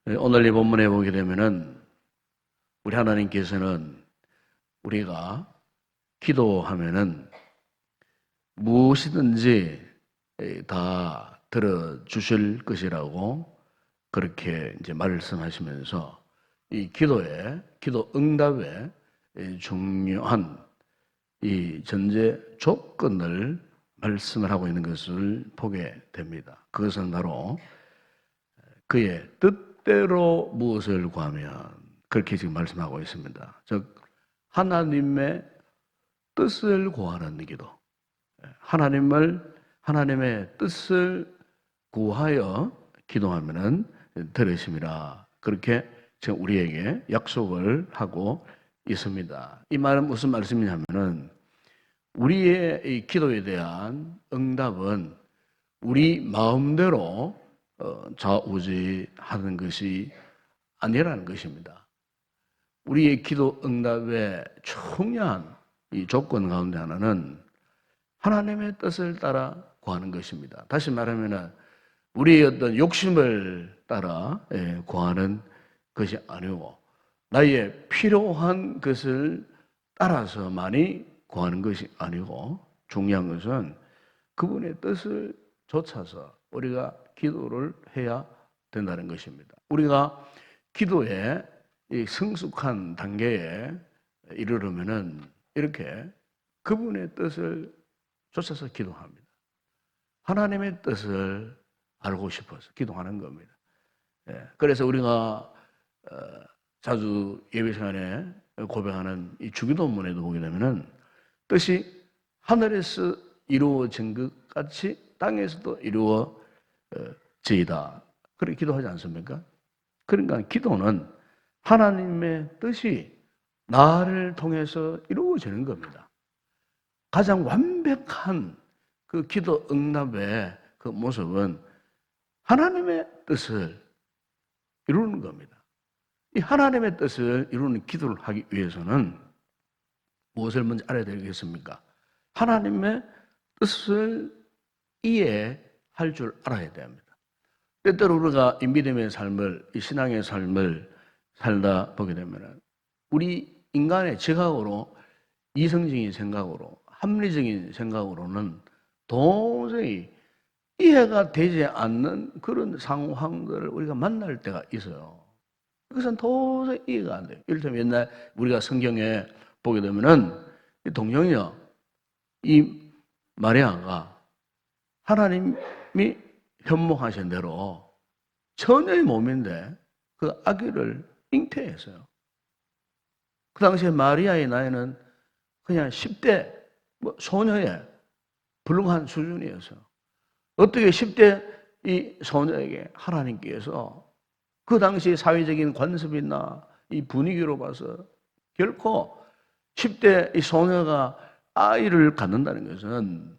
오늘 이 본문에 보게 되면은 우리 하나님께서는 우리가 기도하면은 무엇이든지 다 들어주실 것이라고 그렇게 이제 말씀하시면서 이 기도 응답에 중요한 이 전제 조건을 말씀을 하고 있는 것을 보게 됩니다. 그것은 바로 그의 뜻대로 무엇을 구하면, 그렇게 지금 말씀하고 있습니다. 즉 하나님의 뜻을 구하는 기도, 하나님의 뜻을 구하여 기도하면은 들으심이라, 그렇게 지금 우리에게 약속을 하고 있습니다. 이 말은 무슨 말씀이냐면은 우리의 이 기도에 대한 응답은 우리 마음대로 좌우지하는 것이 아니라는 것입니다. 우리의 기도 응답의 중요한 이 조건 가운데 하나는 하나님의 뜻을 따라 구하는 것입니다. 다시 말하면 우리의 어떤 욕심을 따라 구하는 것이 아니고, 나의 필요한 것을 따라서만이 구하는 것이 아니고, 중요한 것은 그분의 뜻을 좇아서 우리가 기도를 해야 된다는 것입니다. 우리가 기도의 이 성숙한 단계에 이르려면은 이렇게 그분의 뜻을 좇아서 기도합니다. 하나님의 뜻을 알고 싶어서 기도하는 겁니다. 그래서 우리가 자주 예배 시간에 고백하는 이 주기도문에도 보게 되면은 뜻이 하늘에서 이루어진 것 같이 땅에서도 이루어지이다, 그렇게 기도하지 않습니까? 그러니까 기도는 하나님의 뜻이 나를 통해서 이루어지는 겁니다. 가장 완벽한 그 기도 응답의 그 모습은 하나님의 뜻을 이루는 겁니다. 이 하나님의 뜻을 이루는 기도를 하기 위해서는 무엇을 먼저 알아야 되겠습니까? 하나님의 뜻을 이해할 줄 알아야 됩니다. 때때로 우리가 이 믿음의 삶을, 이 신앙의 삶을 살다 보게 되면 우리 인간의 지각으로, 이성적인 생각으로, 합리적인 생각으로는 도저히 이해가 되지 않는 그런 상황들을 우리가 만날 때가 있어요. 그것은 도저히 이해가 안 돼요. 이를테면 옛날 우리가 성경에 보게 되면은 이 동정이요, 이 마리아가 하나님이 현몽하신 대로 처녀의 몸인데 그 아기를 잉태했어요. 그 당시에 마리아의 나이는 그냥 10대 소녀에 불과한 수준이었어요. 어떻게 10대 이 소녀에게 하나님께서 그 당시 사회적인 관습이나 이 분위기로 봐서 결코 10대 이 소녀가 아이를 갖는다는 것은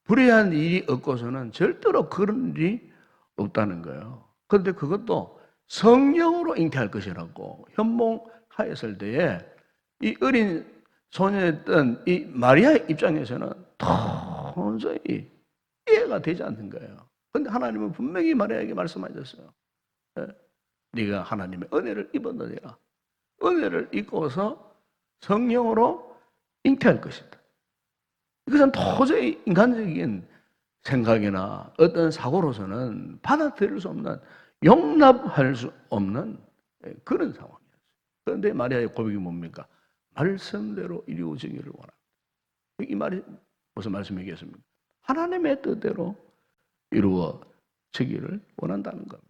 불의한 일이 없고서는 절대로 그런 일이 없다는 거예요. 그런데 그것도 성령으로 잉태할 것이라고 현몽하였을 때에 이 어린 소녀였던 이 마리아의 입장에서는 도저히 이해가 되지 않는 거예요. 그런데 하나님은 분명히 마리아에게 말씀하셨어요. 네가 하나님의 은혜를 입었느니라. 은혜를 입고서 성령으로 잉태할 것이다. 이것은 도저히 인간적인 생각이나 어떤 사고로서는 받아들일 수 없는, 용납할 수 없는 그런 상황이었어요. 그런데 마리아의 고백이 뭡니까? 말씀대로 이루어지기를 원합니다. 이 말이 무슨 말씀이겠습니까? 하나님의 뜻대로 이루어지기를 원한다는 겁니다.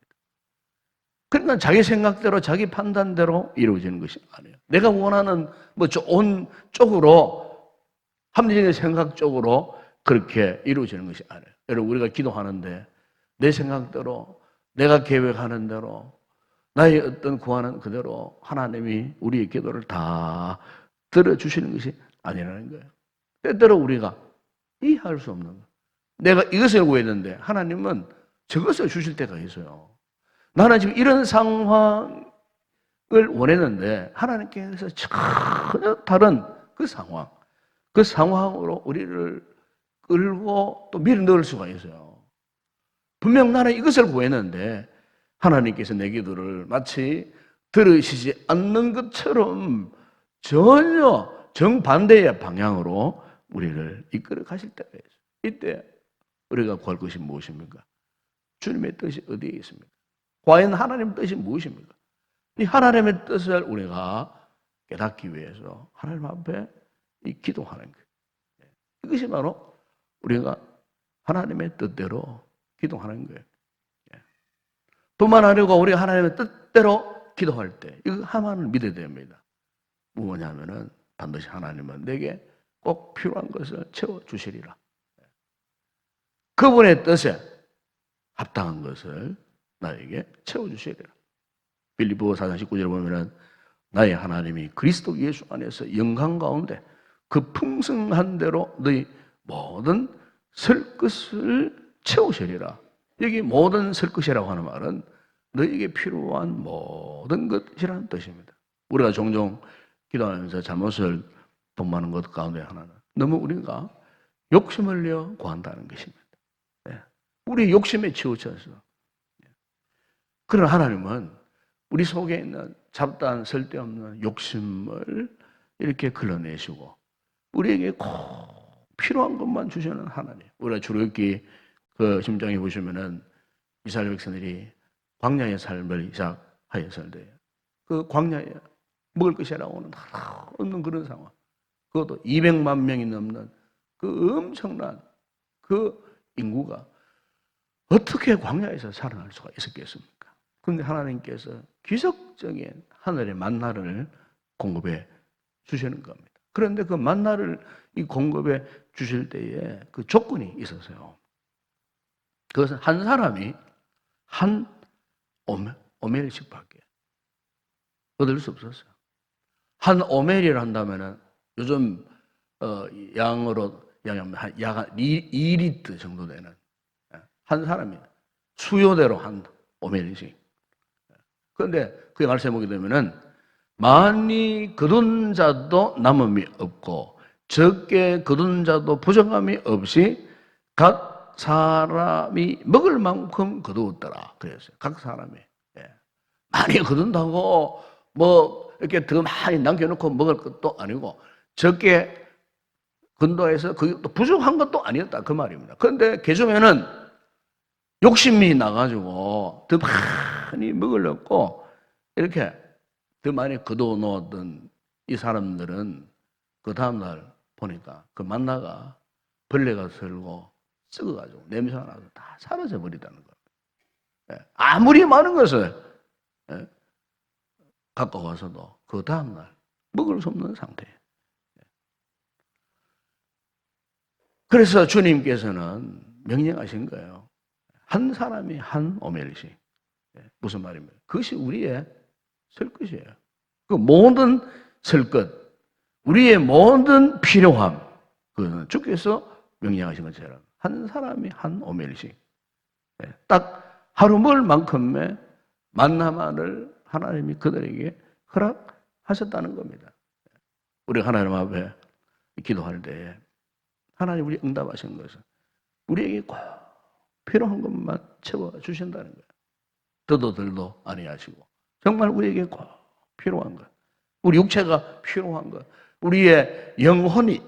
그러니까 자기 생각대로, 자기 판단대로 이루어지는 것이 아니에요. 내가 원하는 뭐 좋은 쪽으로, 합리적인 생각 쪽으로 그렇게 이루어지는 것이 아니에요. 여러분, 우리가 기도하는데 내 생각대로, 내가 계획하는 대로, 나의 어떤 구하는 그대로 하나님이 우리의 기도를 다 들어주시는 것이 아니라는 거예요. 때때로 우리가 이해할 수 없는 거예요. 내가 이것을 구했는데 하나님은 저것을 주실 때가 있어요. 나는 지금 이런 상황을 원했는데 하나님께서 전혀 다른 그 상황으로 우리를 끌고 또 밀어넣을 수가 있어요. 분명 나는 이것을 구했는데 하나님께서 내 기도를 마치 들으시지 않는 것처럼 전혀 정반대의 방향으로 우리를 이끌어 가실 때가 있어요. 이때 우리가 구할 것이 무엇입니까? 주님의 뜻이 어디에 있습니까? 과연 하나님의 뜻이 무엇입니까? 이 하나님의 뜻을 우리가 깨닫기 위해서 하나님 앞에 이 기도하는 거예요. 이것이 바로 우리가 하나님의 뜻대로 기도하는 거예요. 도만하려고 우리가 하나님의 뜻대로 기도할 때 이거 하나님을 믿어야 됩니다. 뭐냐면은 반드시 하나님은 내게 꼭 필요한 것을 채워주시리라. 그분의 뜻에 합당한 것을 나에게 채워주시리라. 빌립보 4장 19절에 보면은 나의 하나님이 그리스도 예수 안에서 영광 가운데 그 풍성한 대로 너희 모든 설 것을 채우시리라. 여기 모든 설 것이라고 하는 말은 너희에게 필요한 모든 것이라는 뜻입니다. 우리가 종종 기도하면서 잘못을 동하는 것 가운데 하나는 너무 우리가 욕심을 내어 구한다는 것입니다. 우리 욕심에 치우쳐서. 그러나 하나님은 우리 속에 있는 잡다한 쓸데없는 욕심을 이렇게 걸러내시고 우리에게 꼭 필요한 것만 주시는 하나님. 우리가 출애굽기 그 심정에 보시면은 이스라엘 백성들이 광야의 삶을 시작하였을 때 그 광야에 먹을 것이라고는 하나 없는 그런 상황. 그것도 200만 명이 넘는 그 엄청난 그 인구가 어떻게 광야에서 살아날 수가 있었겠습니까? 그런데 하나님께서 기적적인 하늘의 만나를 공급해 주시는 겁니다. 그런데 그 만나를 이 공급해 주실 때에 그 조건이 있었어요. 그것은 한 사람이 한 오멜씩밖에 얻을 수 없었어요. 한 오멜이라 한다면은 요즘 양으로 양하면 약 2리터 정도 되는 한 사람이 수요대로 한 오멜씩. 그런데 그게 말씀해 보게 되면은 많이 거둔 자도 남음이 없고 적게 거둔 자도 부족함이 없이 각 사람이 먹을 만큼 거두었더라. 그랬어요. 각 사람이. 많이 거둔다고 뭐 이렇게 더 많이 남겨놓고 먹을 것도 아니고 적게 건도해서 그게 또 부족한 것도 아니었다. 그 말입니다. 그런데 개종에는 욕심이 나가지고 더 많이 먹으려고 이렇게 더 많이 거둬 놓았던 이 사람들은 그 다음날 보니까 그 만나가 벌레가 슬고 썩어가지고 냄새가 나서 다 사라져 버리다는 거예요. 아무리 많은 것을 갖고 와서도 그 다음날 먹을 수 없는 상태예요. 그래서 주님께서는 명령하신 거예요. 한 사람이 한 오멜씩. 무슨 말입니까? 그것이 우리의 설 것이에요. 그 모든 설 것, 우리의 모든 필요함, 그것은 주께서 명령하신 것처럼 한 사람이 한 오멜씩. 딱 하루 먹을 만큼의 만나만을 하나님이 그들에게 허락하셨다는 겁니다. 우리 하나님 앞에 기도할 때에 하나님 우리 응답하신 것은 우리에게 꼭 필요한 것만 채워주신다는 거예요. 더도 덜도 아니하시고 정말 우리에게 꼭 필요한 것, 우리 육체가 필요한 것, 우리의 영혼이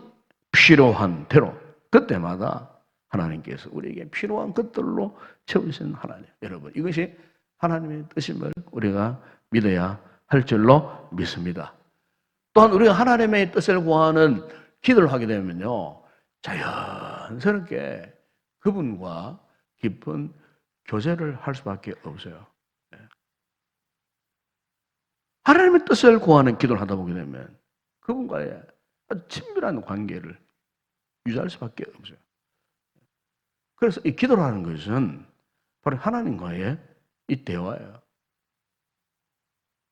필요한 대로 그때마다 하나님께서 우리에게 필요한 것들로 채우시는 하나님. 여러분, 이것이 하나님의 뜻임을 우리가 믿어야 할 줄로 믿습니다. 또한 우리가 하나님의 뜻을 구하는 기도를 하게 되면요, 자연스럽게 그분과 깊은 교제를 할 수밖에 없어요. 하나님의 뜻을 구하는 기도를 하다 보게 되면 그분과의 아주 친밀한 관계를 유지할 수밖에 없어요. 그래서 이 기도를 하는 것은 바로 하나님과의 이 대화예요.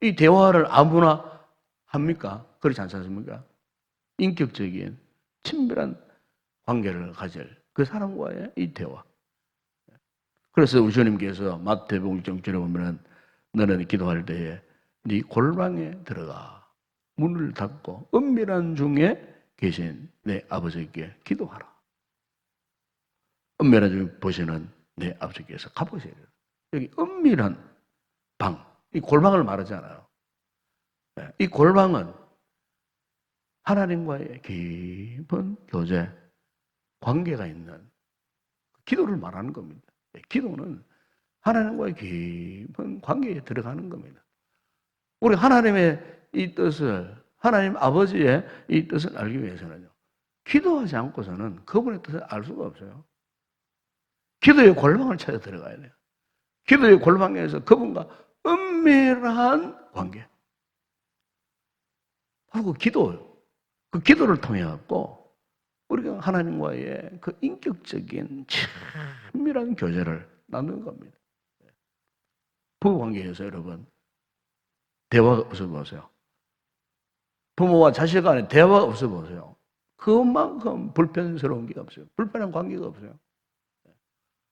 이 대화를 아무나 합니까? 그렇지 않습니까? 인격적인 친밀한 관계를 가질 그 사람과의 이 대화. 그래서 우리 주님께서 마태복음 6장에 보면은 너는 기도할 때에 네 골방에 들어가 문을 닫고 은밀한 중에 계신 내 아버지께 기도하라. 은밀한 중에 보시는 내 아버지께서 갚으시리라. 여기 은밀한 방, 이 골방을 말하잖아요. 이 골방은 하나님과의 깊은 교제, 관계가 있는 기도를 말하는 겁니다. 기도는 하나님과의 깊은 관계에 들어가는 겁니다. 우리 하나님의 이 뜻을, 하나님 아버지의 이 뜻을 알기 위해서는요, 기도하지 않고서는 그분의 뜻을 알 수가 없어요. 기도의 골방을 찾아 들어가야 돼요. 기도의 골방에서 그분과 은밀한 관계. 바로 그 기도를 통해 갖고 우리가 하나님과의 그 인격적인 친밀한 교제를 나누는 겁니다. 부부 관계에서 여러분, 대화가 없어 보세요. 부모와 자식 간에 대화가 없어 보세요. 그만큼 불편스러운 게 없어요. 불편한 관계가 없어요.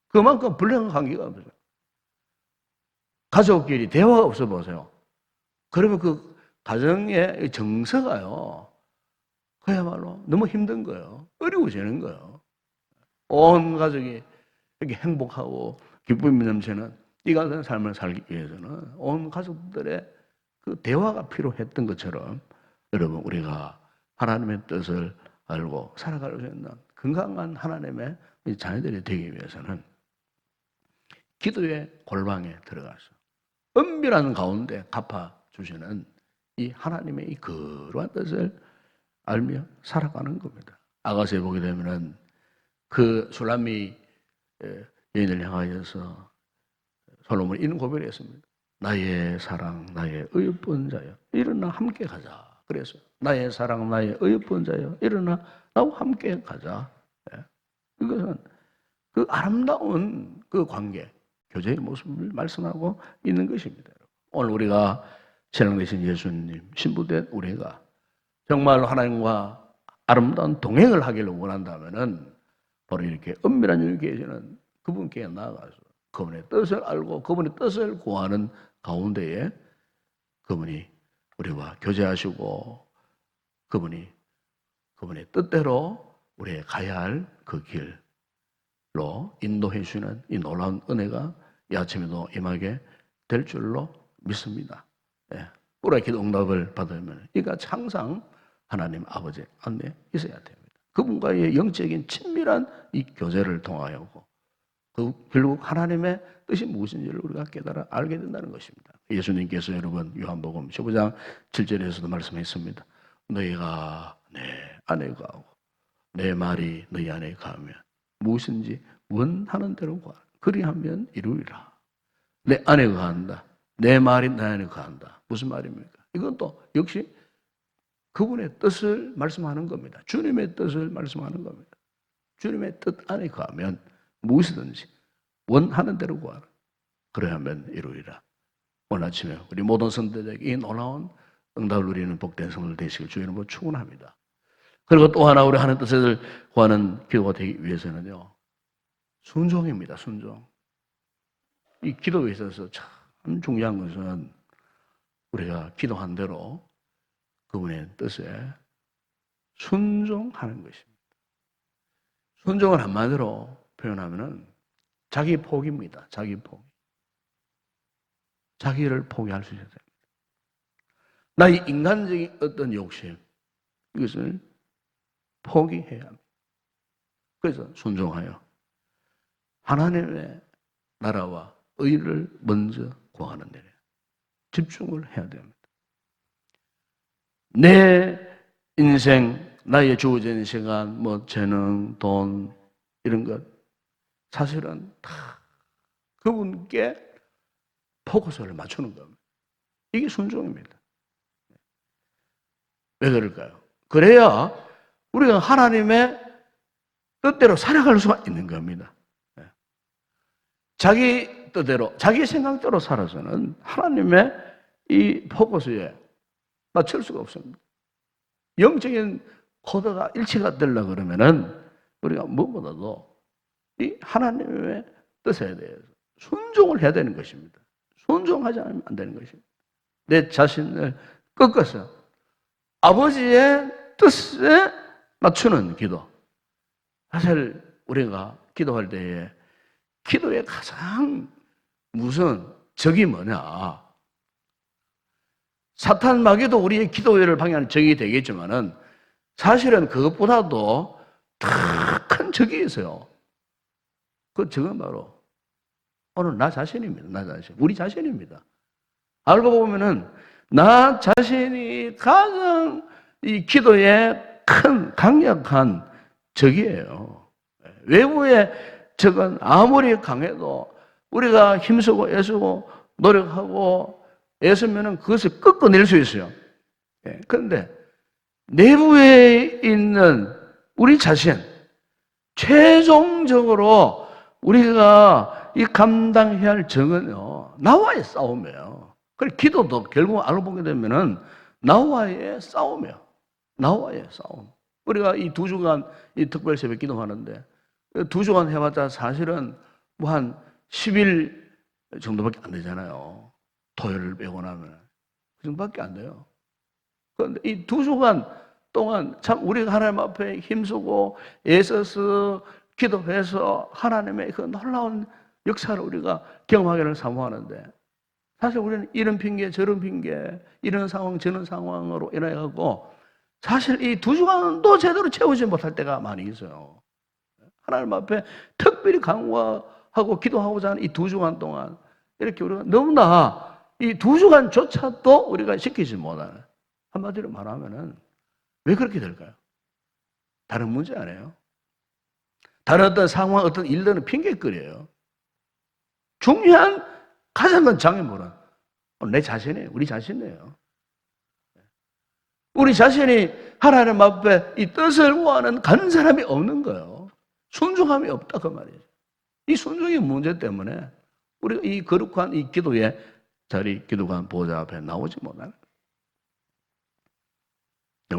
그만큼 불편한 관계가 없어요. 가족끼리 대화가 없어 보세요. 그러면 그 가정의 정서가요, 그야말로 너무 힘든 거예요. 어려워지는 거예요. 온 가족이 이렇게 행복하고 기쁨이 넘치는 이 같은 삶을 살기 위해서는 온 가족들의 그 대화가 필요했던 것처럼 여러분, 우리가 하나님의 뜻을 알고 살아갈 수 있는 건강한 하나님의 자녀들이 되기 위해서는 기도의 골방에 들어가서 은밀한 가운데 갚아주시는 이 하나님의 이 거룩한 뜻을 알며 살아가는 겁니다. 아가서에 보게 되면은 그 술람미 여인을 향하여서 솔로몬이 이런 고백을 했습니다. 나의 사랑, 나의 어여쁜 자여, 일어나 함께 가자. 그래서 나의 사랑, 나의 어여쁜 자여, 일어나 나와 함께 가자. 이것은 그 아름다운 그 관계, 교제의 모습을 말씀하고 있는 것입니다. 오늘 우리가 신앙되신 예수님, 신부된 우리가 정말 하나님과 아름다운 동행을 하기를 원한다면은 바로 이렇게 은밀한 영이 계시는 그분께 나아가서 그분의 뜻을 알고 그분의 뜻을 구하는 가운데에 그분이 우리와 교제하시고 그분의 뜻대로 우리의 가야 할 그 길로 인도해 주시는 이 놀라운 은혜가 이 아침에도 임하게 될 줄로 믿습니다. 우리의 기도 응답을 받으면 이같이 항상 하나님 아버지 안에 있어야 됩니다. 그분과의 영적인 친밀한 이 교제를 통하여 결국 하나님의 뜻이 무엇인지를 우리가 깨달아 알게 된다는 것입니다. 예수님께서 여러분 요한복음 15장 7절에서도 말씀했습니다. 너희가 내 안에 거하고 내 말이 너희 안에 거하면 무엇인지 원하는 대로 구하라. 그리하면 이루리라. 내 안에 거한다. 내 말이 내 안에 거한다. 무슨 말입니까? 이건 또 역시 그분의 뜻을 말씀하는 겁니다. 주님의 뜻을 말씀하는 겁니다. 주님의 뜻 안에 거하면 무엇이든지 원하는 대로 구하라. 그래야만 이루리라. 오늘 아침에 우리 모든 성도들에게 이 놀라운 응답을 누리는 복된 성도들 되시길 주의 이름으로 축원합니다. 그리고 또 하나 우리 하나님 뜻을 구하는 기도가 되기 위해서는요, 순종입니다. 순종. 이 기도에 있어서 참 중요한 것은 우리가 기도한 대로 그분의 뜻에 순종하는 것입니다. 순종을 한마디로 표현하면은 자기 포기입니다. 자기 포기. 자기를 포기할 수 있어야 됩니다. 나의 인간적인 어떤 욕심, 이것을 포기해야 합니다. 그래서 순종하여 하나님의 나라와 의를 먼저 구하는 데 집중을 해야 됩니다. 내 인생, 나의 주어진 시간, 재능, 돈, 이런 것, 사실은 다 그분께 포커스를 맞추는 겁니다. 이게 순종입니다. 왜 그럴까요? 그래야 우리가 하나님의 뜻대로 살아갈 수가 있는 겁니다. 자기 뜻대로, 자기 생각대로 살아서는 하나님의 이 포커스에 맞출 수가 없습니다. 영적인 코드가 일치가 되려고 그러면은 우리가 무엇보다도 이 하나님의 뜻에 대해서 순종을 해야 되는 것입니다. 순종하지 않으면 안 되는 것입니다. 내 자신을 꺾어서 아버지의 뜻에 맞추는 기도. 사실 우리가 기도할 때에 기도의 가장 무슨 적이 뭐냐? 사탄 마귀도 우리의 기도를 방해하는 적이 되겠지만은 사실은 그것보다도 더 큰 적이 있어요. 그 적은 바로 오늘 나 자신입니다. 나 자신. 우리 자신입니다. 알고 보면은 나 자신이 가장 이 기도에 큰 강력한 적이에요. 외부의 적은 아무리 강해도 우리가 힘쓰고 애쓰고 노력하고 애쓰면은 그것을 꺾어낼 수 있어요. 그런데 내부에 있는 우리 자신, 최종적으로 우리가 이 감당해야 할 적은요, 나와의 싸움이에요. 그리고 기도도 결국 알고 보게 되면은 나와의 싸움이에요. 나와의 싸움. 우리가 이 2주간 이 특별 새벽 기도하는데 2주간 해봤자 사실은 뭐 한 10일 정도밖에 안 되잖아요. 토요일을 빼고 나면. 그 정도밖에 안 돼요. 그런데 이 2주간 동안 참 우리가 하나님 앞에 힘쓰고 애써서 기도해서 하나님의 그 놀라운 역사를 우리가 경험하기를 사모하는데 사실 우리는 이런 핑계 저런 핑계 이런 상황 저런 상황으로 인해가지고 사실 이 2주간도 제대로 채우지 못할 때가 많이 있어요. 하나님 앞에 특별히 강구하고 기도하고자 하는 이 2주간 동안 이렇게 우리가 너무나 이 2주간조차도 우리가 시키지 못하는, 한마디로 말하면은 왜 그렇게 될까요? 다른 문제 아니에요? 다른 어떤 상황, 어떤 일들은 핑계거리예요. 중요한 가장 큰 장애물은 내 자신이에요. 우리 자신이에요. 우리 자신이 하나님 앞에 이 뜻을 구하는 가는 사람이 없는 거예요. 순종함이 없다 그 말이에요. 이 순종의 문제 때문에 우리가 이 거룩한 이 기도의 자리, 기도관 보좌 앞에 나오지 못하는 거예요.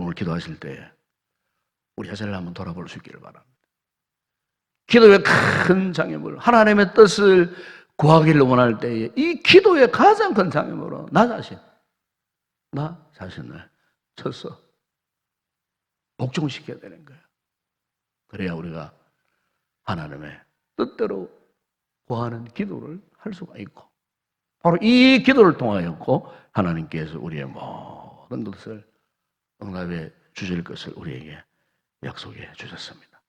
오늘 기도하실 때에 우리 자신을 한번 돌아볼 수 있기를 바랍니다. 기도의 큰 장애물, 하나님의 뜻을 구하기를 원할 때에 이 기도의 가장 큰 장애물은 나 자신을 쳐서 복종시켜야 되는 거예요. 그래야 우리가 하나님의 뜻대로 구하는 기도를 할 수가 있고 바로 이 기도를 통하였고 하나님께서 우리의 모든 것을 응답해 주실 것을 우리에게 약속해 주셨습니다.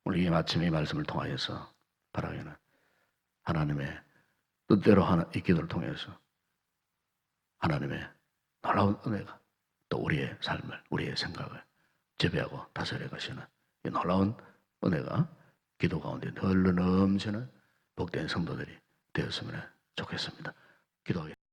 우리 마침 이 말씀을 통하여서 바라기는 하나님의 뜻대로 하는 이 기도를 통해서 하나님의 놀라운 은혜가 또 우리의 삶을, 우리의 생각을 지배하고 다스려 가시는 이 놀라운 은혜가 기도 가운데 널리 넘치는 복된 성도들이 되었으면 좋겠습니다. 기도하겠습니다.